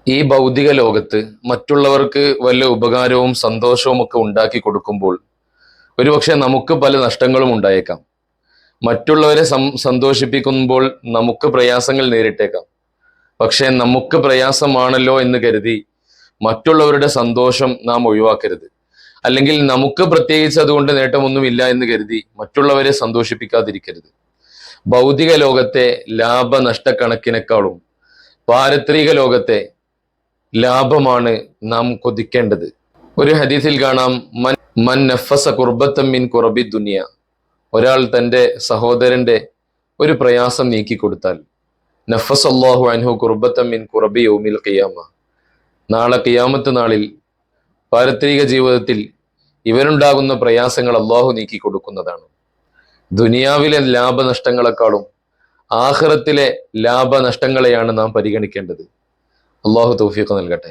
ഈ ഭൗതിക ലോകത്ത് മറ്റുള്ളവർക്ക് വല്ല ഉപകാരവും സന്തോഷവും ഒക്കെ ഉണ്ടാക്കി കൊടുക്കുമ്പോൾ ഒരുപക്ഷെ നമുക്ക് പല നഷ്ടങ്ങളും ഉണ്ടായേക്കാം. മറ്റുള്ളവരെ സന്തോഷിപ്പിക്കുമ്പോൾ നമുക്ക് പ്രയാസങ്ങൾ നേരിട്ടേക്കാം. പക്ഷെ നമുക്ക് പ്രയാസമാണല്ലോ എന്ന് കരുതി മറ്റുള്ളവരുടെ സന്തോഷം നാം ഒഴിവാക്കരുത്. അല്ലെങ്കിൽ നമുക്ക് പ്രത്യേകിച്ച് അതുകൊണ്ട് നേട്ടമൊന്നുമില്ല എന്ന് കരുതി മറ്റുള്ളവരെ സന്തോഷിപ്പിക്കാതിരിക്കരുത്. ഭൗതിക ലോകത്തെ ലാഭനഷ്ടക്കണക്കിനേക്കാളും പാരത്രിക ലോകത്തെ ലാഭമാണ് നാം കൊതിക്കേണ്ടത്. ഒരു ഹദീസിൽ കാണാം, മൻ നഫസ കുർബത്തം മിൻ കുറബി ദുനിയ. ഒരാൾ തൻ്റെ സഹോദരന്റെ ഒരു പ്രയാസം നീക്കിക്കൊടുത്താൽ, നഫസ് അല്ലാഹു അൻഹു കുർബത്തം മിൻ കുറബി യൗമിൽ ഖിയാമ. നാളെ ഖിയാമത്ത് നാളിൽ പാരത്രിക ജീവിതത്തിൽ ഇവനുണ്ടാകുന്ന പ്രയാസങ്ങൾ അള്ളാഹു നീക്കി കൊടുക്കുന്നതാണ്. ദുനിയാവിലെ ലാഭനഷ്ടങ്ങളെക്കാളും ആഖിറത്തിലെ ലാഭനഷ്ടങ്ങളെയാണ് നാം പരിഗണിക്കേണ്ടത്. അള്ളാഹു തൗഫീഖ് നൽകട്ടെ.